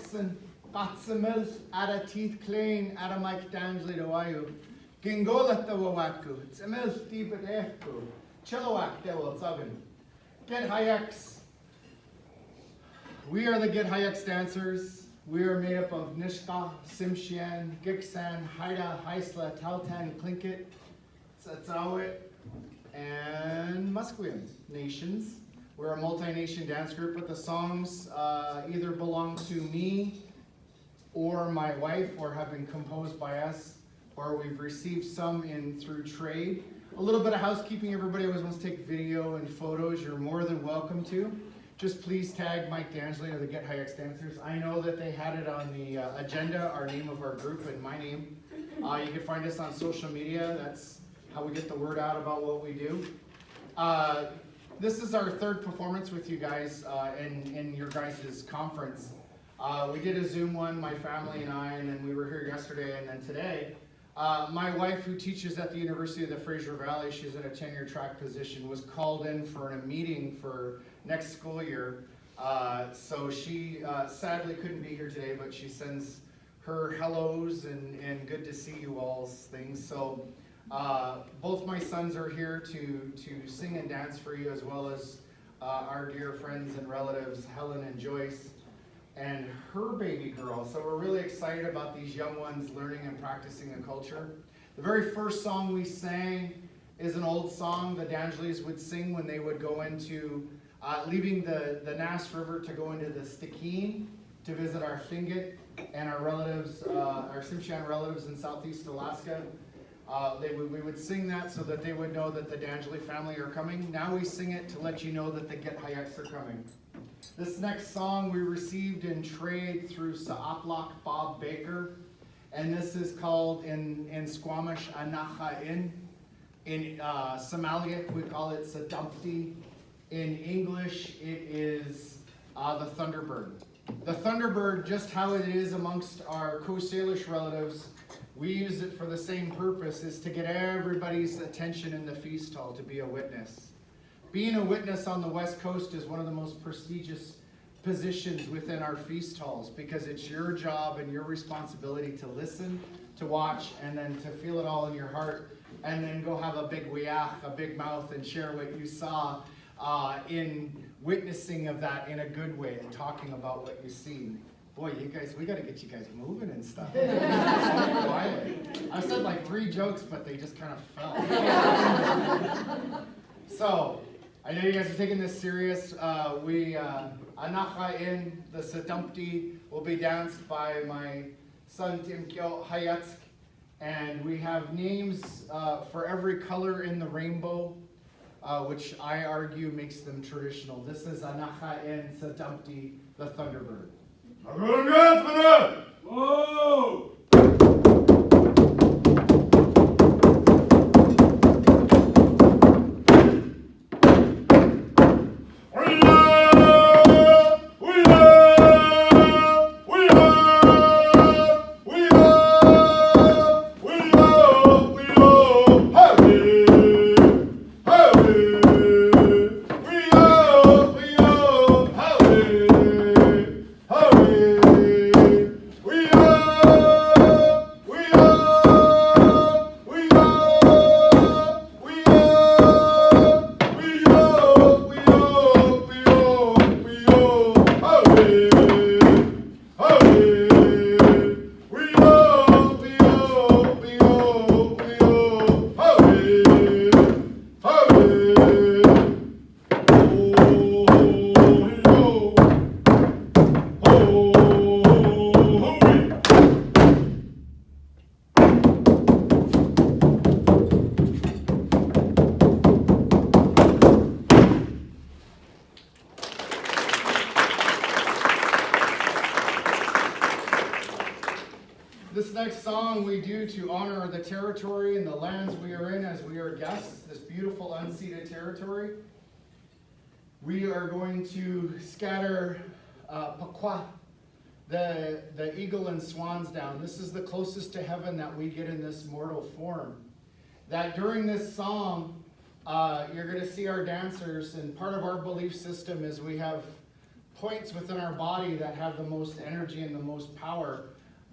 Watson, Batsamil, Ada Teeth Klein, Ada Mike Dangley to Wayu, Gingola the Wawaku, it's a mil deep at Echo, Chilowak, they will Zagan. Git Hayetsk. We are the Git Hayetsk dancers. We are made up of Nishka, Simshian, Giksan, Haida, Haisla, Tautan, Tlingit, Tsatsawit, and Musqueam nations. We're a multi-nation dance group, but the songs either belong to me or my wife, or have been composed by us, or we've received some in through trade. A little bit of housekeeping. Everybody always wants to take video and photos. You're more than welcome to. Just please tag Mike Dangley or the Git Hayetsk dancers. I know that they had it on the agenda, our name of our group and my name. You can find us on social media. That's how we get the word out about what we do. This is our third performance with you guys in your guys' conference. We did a Zoom one, my family and I, and then we were here yesterday and then today. My wife, who teaches at the University of the Fraser Valley, she's in a tenure track position, was called in for a meeting for next school year. So she sadly couldn't be here today, but she sends her hellos and good to see you all's things. So both my sons are here to sing and dance for you, as well as our dear friends and relatives, Helen and Joyce, and her baby girl. So we're really excited about these young ones learning and practicing the culture. The very first song we sang is an old song the Dangleys would sing when they would go into, leaving the Nass River to go into the Stikine to visit our Tlingit and our relatives, our Tsimshian relatives in Southeast Alaska. We would sing that so that they would know that the Dangley family are coming. Now we sing it to let you know that the Git Hayetsk are coming. This next song we received in trade through Sa'aplak Bob Baker, and this is called in Squamish Anacha'in. In Somalian we call it Sadumpty. In English it is the Thunderbird. The Thunderbird, just how it is amongst our Coast Salish relatives, we use it for the same purpose, is to get everybody's attention in the feast hall, to be a witness. Being a witness on the West Coast is one of the most prestigious positions within our feast halls, because it's your job and your responsibility to listen, to watch, and then to feel it all in your heart, and then go have a big weach, a big mouth, and share what you saw in witnessing of that in a good way and talking about what you've seen. Boy, you guys, we got to get you guys moving and stuff. So quiet. I said like 3 jokes, but they just kind of fell. So, I know you guys are taking this serious. Anacha'in, the Sadumpty, will be danced by my son Git Hayetsk, and we have names for every color in the rainbow, which I argue makes them traditional. This is Anacha'in Sadumpty, the Thunderbird. I'm gonna dance for that! Whoa! This next song we do to honor the territory and the lands we are in as we are guests, this beautiful unceded territory. We are going to scatter Pakwa, the eagle and swans down. This is the closest to heaven that we get in this mortal form. That during this song, you're going to see our dancers, and part of our belief system is we have points within our body that have the most energy and the most power.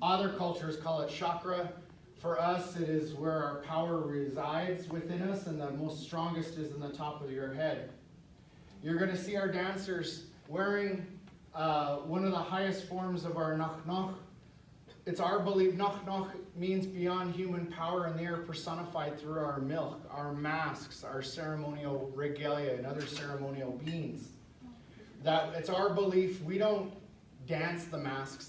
Other cultures call it chakra. For us, it is where our power resides within us, and the most strongest is in the top of your head. You're going to see our dancers wearing one of the highest forms of our nach. It's our belief, nach means beyond human power, and they are personified through our milk, our masks, our ceremonial regalia, and other ceremonial beings. That it's our belief we don't dance the masks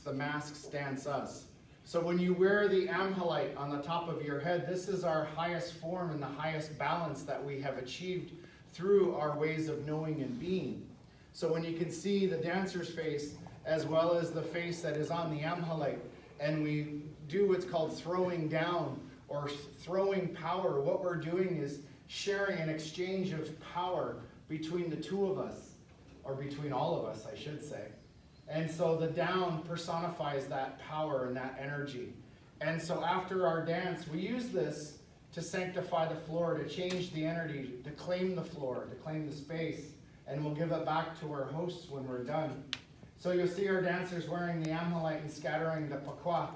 dance us. So when you wear the amhalite on the top of your head, this is our highest form and the highest balance that we have achieved through our ways of knowing and being. So when you can see the dancer's face as well as the face that is on the amhalite, and we do what's called throwing down or throwing power, what we're doing is sharing an exchange of power between the two of us, or between all of us, I should say. And so the down personifies that power and that energy. And so after our dance, we use this to sanctify the floor, to change the energy, to claim the floor, to claim the space, and we'll give it back to our hosts when we're done. So you'll see our dancers wearing the amhalite and scattering the pakwa.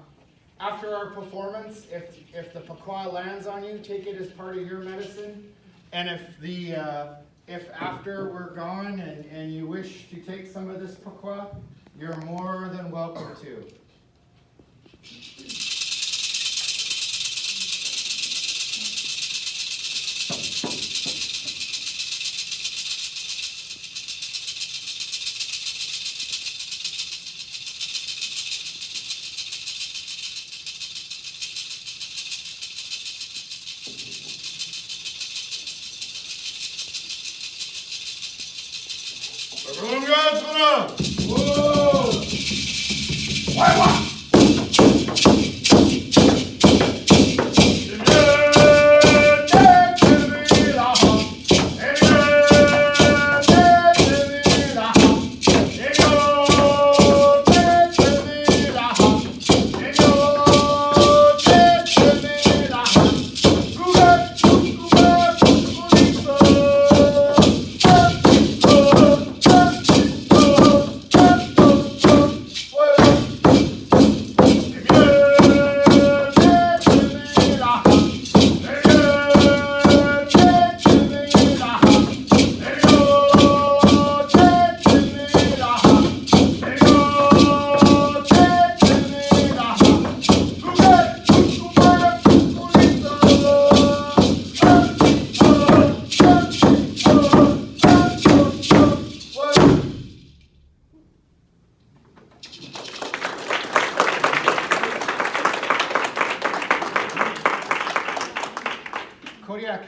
After our performance, if the pakwa lands on you, take it as part of your medicine. And if after we're gone and you wish to take some of this pakwa, you're more than welcome to. Everyone guys, what up? Whoa! Why?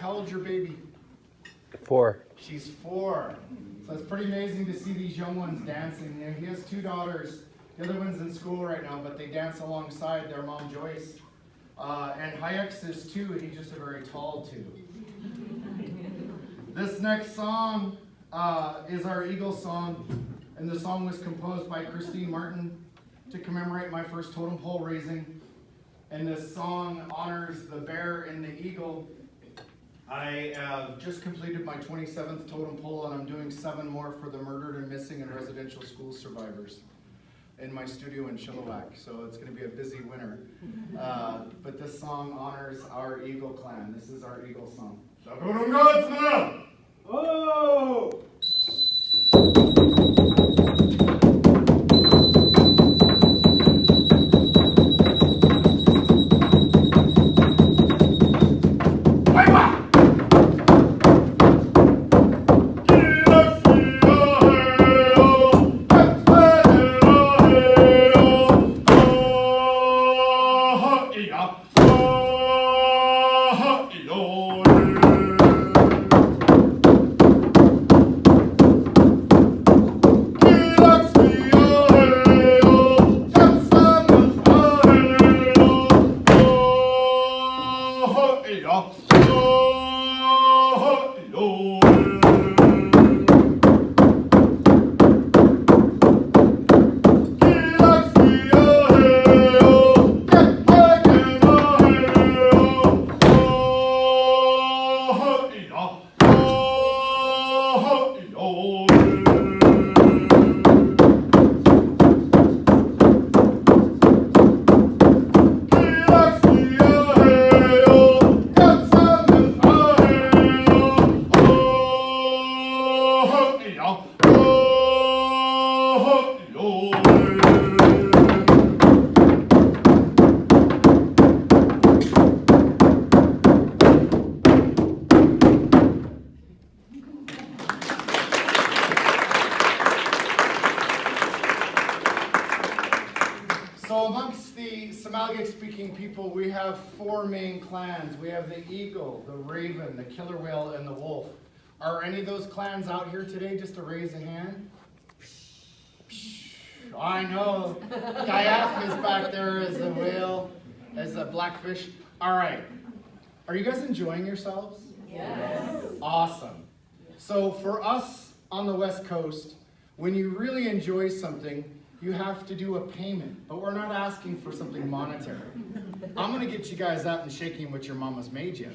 How old's your baby? 4. She's 4. So it's pretty amazing to see these young ones dancing. He has 2 daughters. The other one's in school right now, but they dance alongside their mom, Joyce. And Hayek's is 2, and he's just a very tall 2. This next song is our Eagle song, and the song was composed by Christine Martin to commemorate my first totem pole raising. And this song honors the bear and the eagle. I have just completed my 27th totem pole, and I'm doing 7 more for the murdered and missing and residential school survivors in my studio in Chilliwack. So it's going to be a busy winter. But this song honors our Eagle clan. This is our Eagle song. Everyone guys, what up? Oh! the Somalia speaking people, we have 4 main clans. We have the eagle, the raven, the killer whale, and the wolf. Are any of those clans out here today? Just to raise a hand. I know. Kayak is back there as a whale, as a blackfish. All right. Are you guys enjoying yourselves? Yes. Awesome. So for us on the West Coast, when you really enjoy something, you have to do a payment. But we're not asking for something monetary. I'm going to get you guys out and shaking what your mama's made you.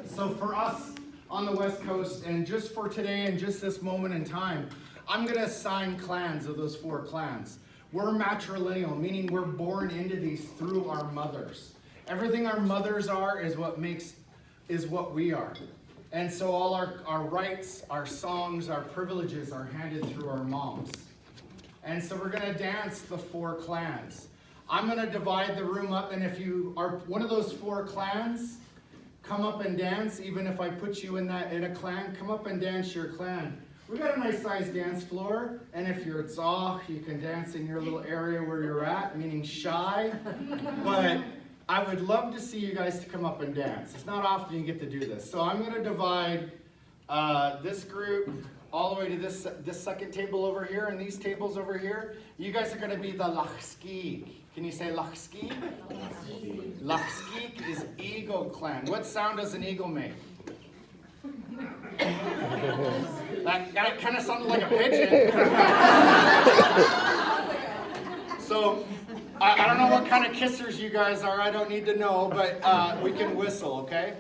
So for us on the West Coast, and just for today and just this moment in time, I'm going to assign clans of those 4 clans. We're matrilineal, meaning we're born into these through our mothers. Everything our mothers are is what we are. And so all our rights, our songs, our privileges are handed through our moms. And so we're going to dance the 4 clans. I'm going to divide the room up, and if you are one of those 4 clans, come up and dance. Even if I put you in a clan, come up and dance your clan. We got a nice sized dance floor, and if you're Zoch, you can dance in your little area where you're at, meaning shy. But I would love to see you guys to come up and dance. It's not often you get to do this. So I'm going to divide this group all the way to this second table over here, and these tables over here. You guys are going to be the Lachskik. Can you say Lachskik? Lachskik is eagle clan. What sound does an eagle make? That kind of sounded like a pigeon. So, I don't know what kind of kissers you guys are. I don't need to know, but we can whistle, okay?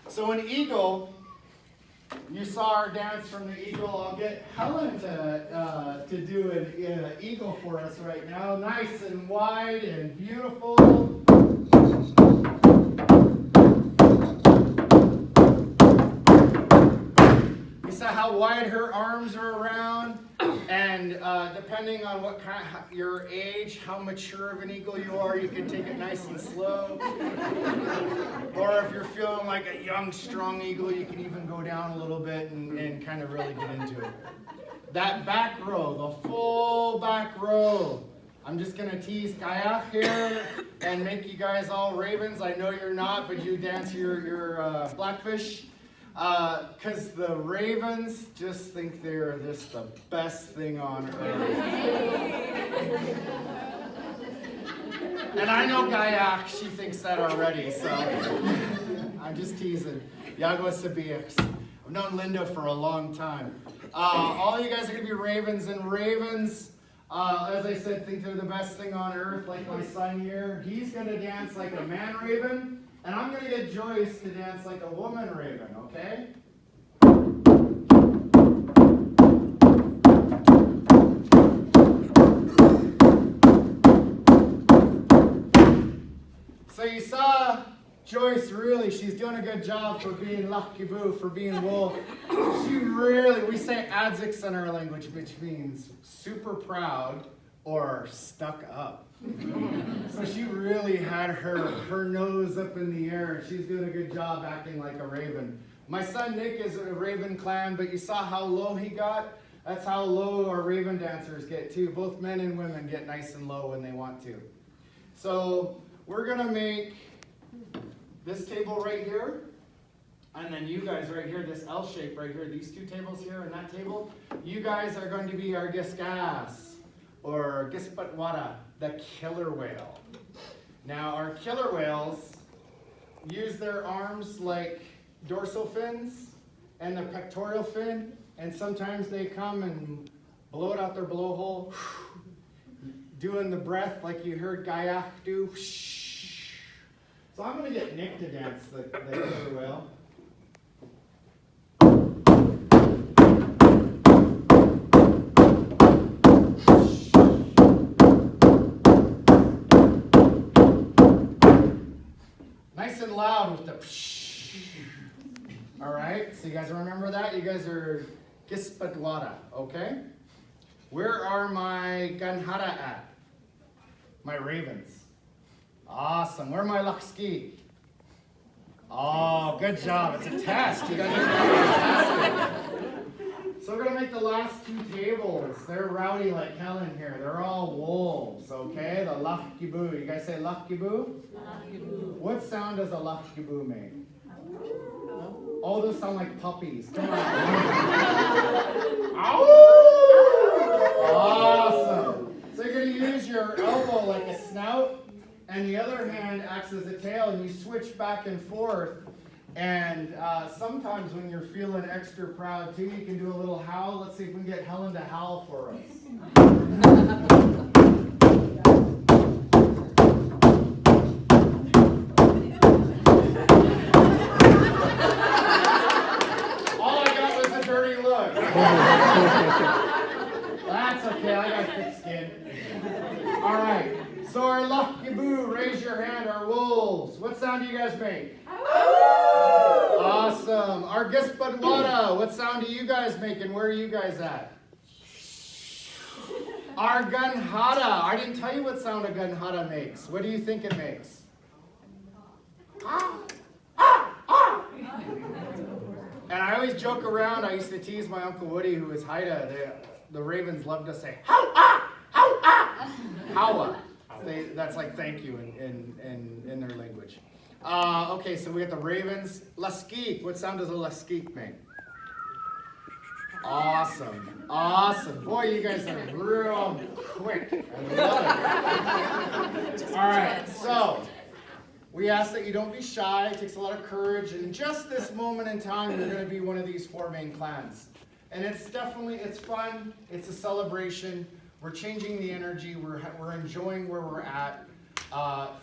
So an eagle, you saw our dance from the eagle. I'll get Helen to do an eagle for us right now. Nice and wide and beautiful. You saw how wide her arms are around, and depending on what kind, your age, how mature of an eagle you are, you can take it nice and slow. Or if you're feeling like a young, strong eagle, you can even go down a little bit and kind of really get into it. That back row, the full back row. I'm just going to tease Kayak here and make you guys all ravens. I know you're not, but you dance your blackfish. Because the ravens just think they're just the best thing on earth. And I know Kayak, she thinks that already, so I'm just teasing. Yago Sabiaks. I've known Linda for a long time. All you guys are going to be ravens, and ravens, as I said, think they're the best thing on earth, like my son here. He's going to dance like a man raven, and I'm going to get Joyce to dance like a woman raven, okay? So you saw Joyce, really, she's doing a good job for being Lachkibu, for being wolf. She really, we say adzix in our language, which means super proud or stuck up. So she really had her nose up in the air. She's doing a good job acting like a raven. My son Nick is a raven clan, but you saw how low he got? That's how low our raven dancers get too. Both men and women get nice and low when they want to. So we're going to make this table right here, and then you guys right here, this L shape right here, these 2 tables here and that table, you guys are going to be our Giskas, or Gispatwara, the killer whale. Now our killer whales use their arms like dorsal fins and the pectoral fin, and sometimes they come and blow it out their blowhole, doing the breath like you heard Gayak do. So I'm going to get Nick to dance the killer whale. Nice and loud with the psh. All right, so you guys remember that? You guys are Gispadwada, okay? Where are my Ganhara at? My ravens. Awesome. Where are my Lachski? Oh, good job. It's a test. You guys are fantastic. So we're gonna make the last two tables. They're rowdy like Helen here. They're all wolves, okay? The lachkibu. You guys say lachkibu? What sound does a lachkibu make? Oh, those sound like puppies. Come on. Ow! Awesome. So you're going to use your elbow like a snout, and the other hand acts as a tail, and you switch back and forth. And sometimes when you're feeling extra proud too, you can do a little howl. Let's see if we can get Helen to howl for us. That's okay, I got thick skin. All right, so our lachkibu, raise your hand, our wolves. What sound do you guys make? Awesome. Our gispadwada, what sound do you guys make and where are you guys at? Our gunhada, I didn't tell you what sound a gunhada makes. What do you think it makes? And I always joke around, I used to tease my Uncle Woody, who is Haida. The ravens love to say, how-ah, how-ah, how-ah. That's like thank you in their language. Okay, so we got the ravens. Laskik, what sound does a laskik make? Awesome, awesome. Boy, you guys are real quick. I love it. All right, so we ask that you don't be shy. It takes a lot of courage. And just this moment in time, you're going to be one of these four main clans. And it's fun. It's a celebration. We're changing the energy. We're enjoying where we're at.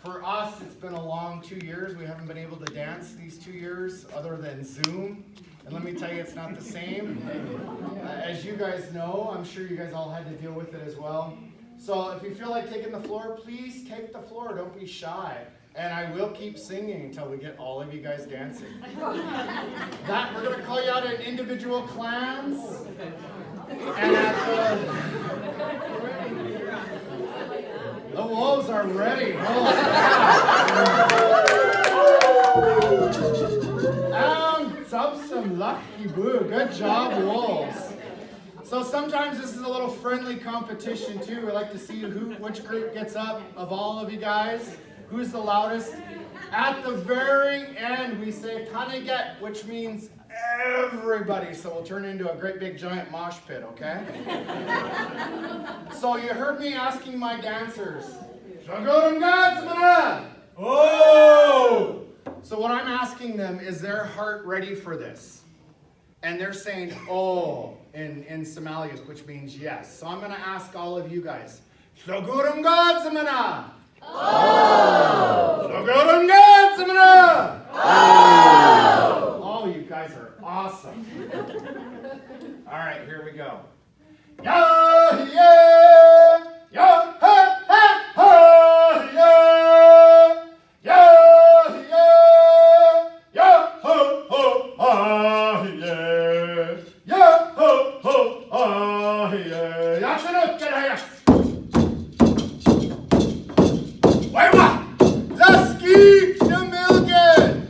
For us, it's been a long 2 years. We haven't been able to dance these 2 years other than Zoom. And let me tell you, it's not the same. As you guys know, I'm sure you guys all had to deal with it as well. So if you feel like taking the floor, please take the floor. Don't be shy. And I will keep singing until we get all of you guys dancing. We're going to call you out in individual clans. And at the wolves are ready. Some lucky boo. Good job, wolves. So sometimes this is a little friendly competition too. We like to see which group gets up of all of you guys. Who's the loudest? At the very end, we say "Kaniget," which means everybody. So we'll turn into a great big giant mosh pit, okay? So you heard me asking my dancers. Oh! So what I'm asking them is their heart ready for this? And they're saying "oh" in Somalian, which means yes. So I'm going to ask all of you guys. Oh, you guys are awesome. All right, here we go. Yeah, yeah, yeah, ha, ha, ha, yeah, yeah, yeah, yeah, ho, ho, ah, yeah, yeah, ho, ho, ah, yeah, yeah, Git Hayetsk. Wait, what? Laskik, the Milgen.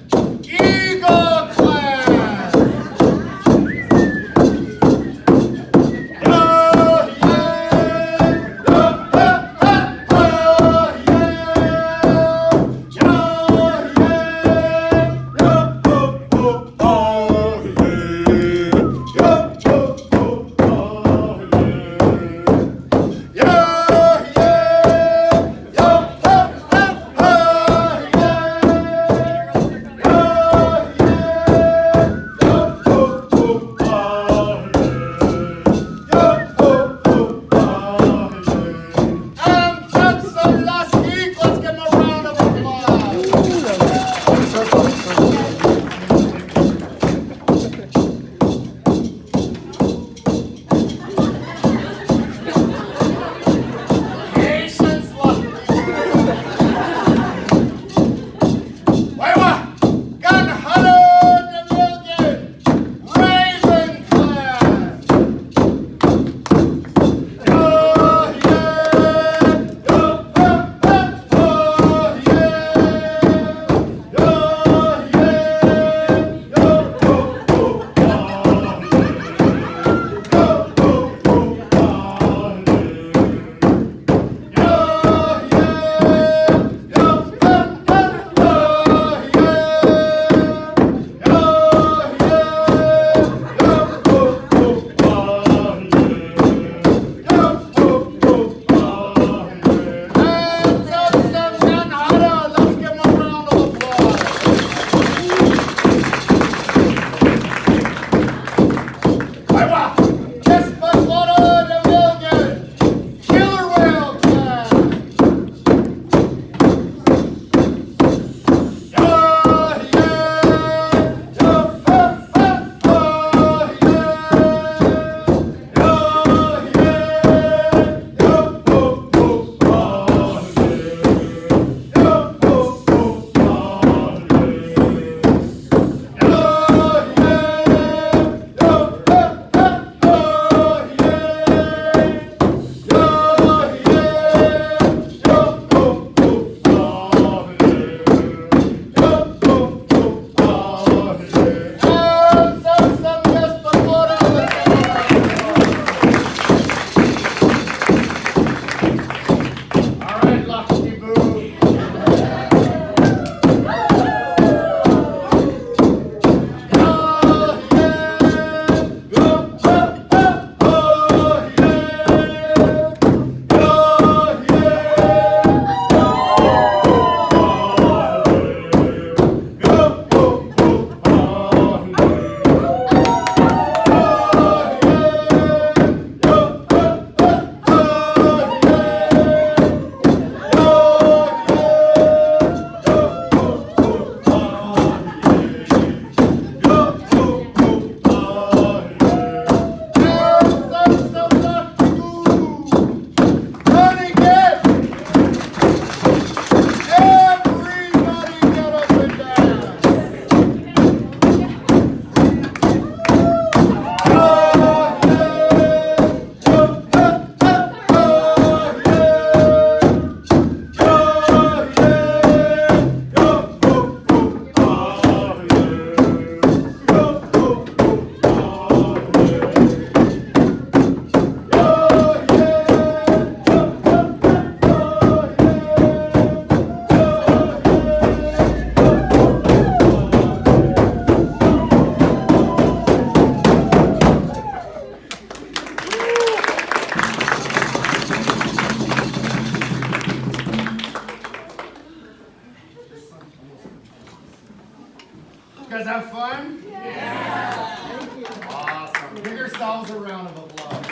guys have fun? Yeah. Thank you. Awesome. Give yourselves a round of applause.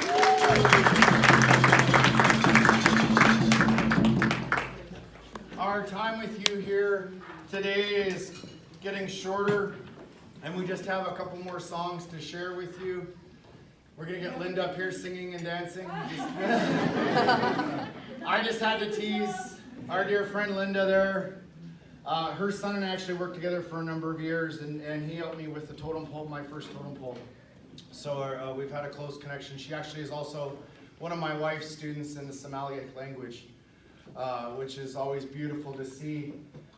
Our time with you here today is getting shorter, and we just have a couple more songs to share with you. We're going to get Linda up here singing and dancing. I just had to tease our dear friend Linda there. Her son and I actually worked together for a number of years, and he helped me with the totem pole, my first totem pole. So we've had a close connection. She actually is also one of my wife's students in the Somalic language, which is always beautiful to see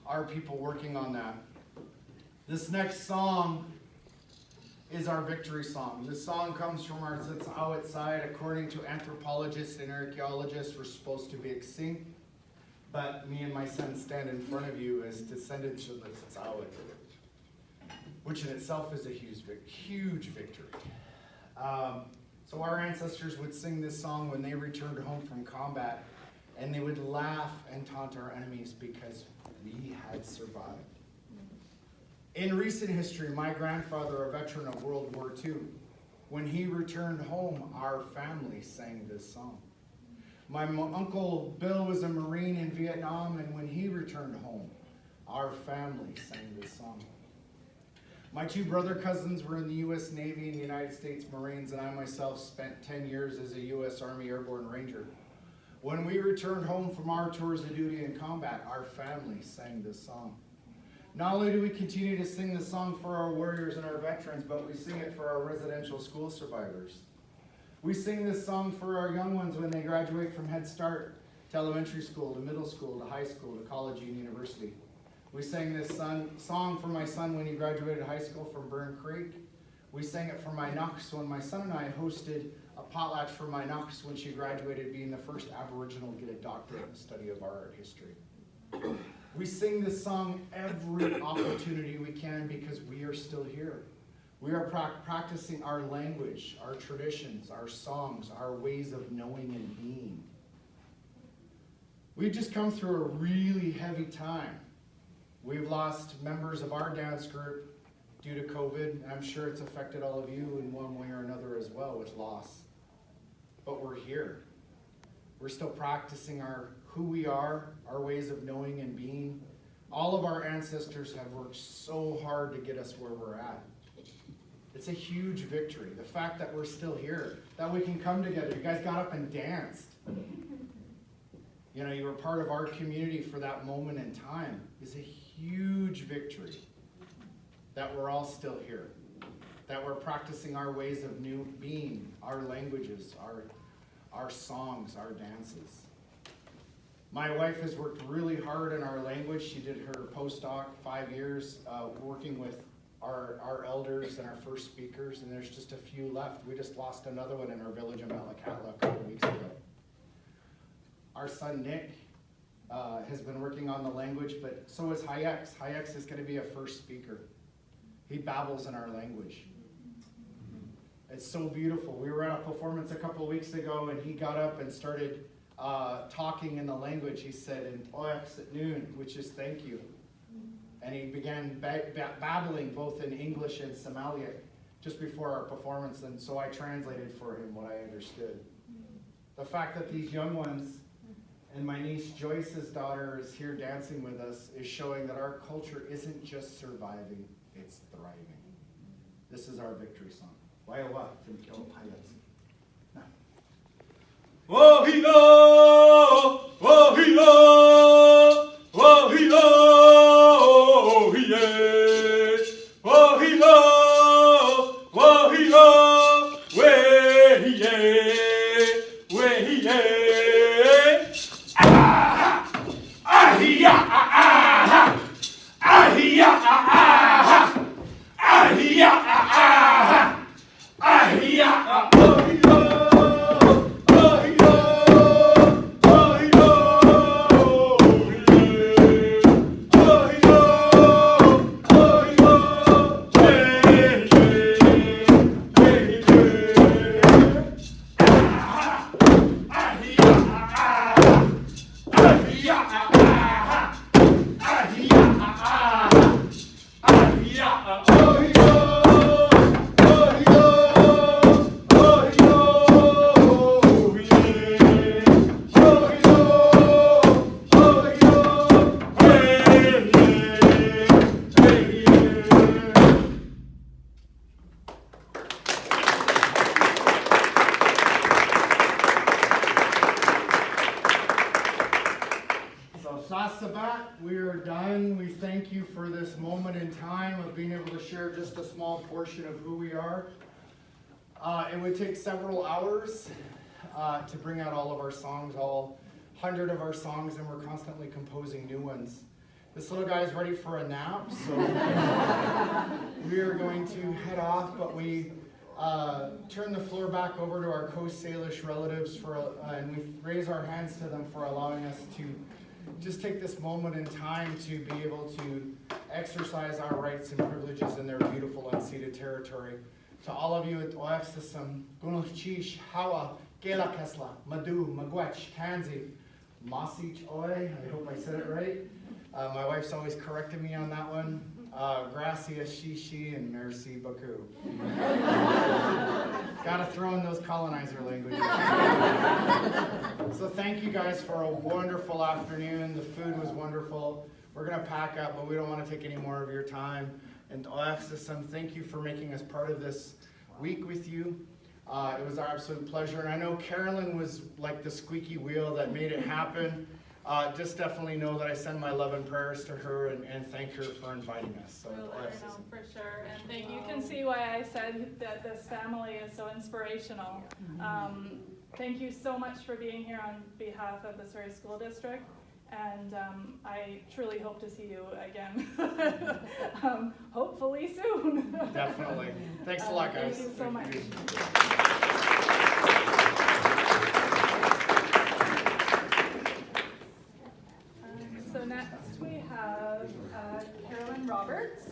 our people working on that. This next song is our victory song. This song comes from our Tsitsiawit side. According to anthropologists and archaeologists, we're supposed to be extinct. But me and my son stand in front of you as descendants of the Tsitsiawit, which in itself is a huge victory. So our ancestors would sing this song when they returned home from combat, and they would laugh and taunt our enemies because we had survived. In recent history, my grandfather, a veteran of World War II, when he returned home, our family sang this song. My uncle Bill was a Marine in Vietnam, and when he returned home, our family sang this song. My two brother cousins were in the U.S. Navy and the United States Marines, and I myself spent 10 years as a U.S. Army Airborne Ranger. When we returned home from our tours of duty and combat, our family sang this song. Not only do we continue to sing the song for our warriors and our veterans, but we sing it for our residential school survivors. We sing this song for our young ones when they graduate from Head Start to elementary school, to middle school, to high school, to college and university. We sang this song for my son when he graduated high school from Burn Creek. We sang it for my Nux when my son and I hosted a potlatch for my Nux when she graduated, being the first Aboriginal to get a doctorate in the study of our art history. We sing this song every opportunity we can because we are still here. We are practicing our language, our traditions, our songs, our ways of knowing and being. We've just come through a really heavy time. We've lost members of our dance group due to COVID, and I'm sure it's affected all of you in one way or another as well with loss. But we're here. We're still practicing who we are, our ways of knowing and being. All of our ancestors have worked so hard to get us where we're at. It's a huge victory. The fact that we're still here, that we can come together. You guys got up and danced. You know, you were part of our community for that moment in time. It's a huge victory that we're all still here. That we're practicing our ways of new being, our languages, our songs, our dances. My wife has worked really hard in our language. She did her postdoc 5 years working with our elders and our first speakers, and there's just a few left. We just lost another one in our village of Malakatla a couple weeks ago. Our son Nick has been working on the language, but so is Hayetsk. Hayetsk is going to be a first speaker. He babbles in our language. It's so beautiful. We were at a performance a couple of weeks ago, and he got up and started talking in the language. He said, in Oyaks at noon, which is thank you. And he began babbling both in English and Somalic just before our performance, and so I translated for him what I understood. The fact that these young ones, and my niece Joyce's daughter is here dancing with us, is showing that our culture isn't just surviving, it's thriving. This is our victory song. Waiwa, Untitled Chapter. Wahila, wahila, wahila, wahila, wahila, wahila, aha, ahia, aha, ahia, aha, ahia, aha, ahia, ahia. Sasabat, we are done. We thank you for this moment in time of being able to share just a small portion of who we are. It would take several hours to bring out all of our songs, all 100 of our songs, and we're constantly composing new ones. This little guy's ready for a nap, so we are going to head off, but we turn the floor back over to our Coast Salish relatives and we raise our hands to them for allowing us to just take this moment in time to be able to exercise our rights and privileges in their beautiful unceded territory. To all of you at Oaxisam, Gunulchish, Hawa, Gela Kesla, Madu, Magwech, Kanzi, Masich Oi, I hope I said it right. My wife's always corrected me on that one. Gracias, Shishi, and Merci beaucoup. Gotta throw in those colonizer languages. So thank you guys for a wonderful afternoon. The food was wonderful. We're gonna pack up, but we don't wanna take any more of your time. And Oaxisam, thank you for making us part of this week with you. It was our absolute pleasure. And I know Carolyn was like the squeaky wheel that made it happen. Just definitely know that I send my love and prayers to her and thank her for inviting us. So we'll let her know for sure. And thank you. Can see why I said that this family is so inspirational. Thank you so much for being here on behalf of the Surrey School District. And I truly hope to see you again, hopefully soon. Definitely. Thanks a lot, guys. Thank you so much. So next we have Carolyn Roberts.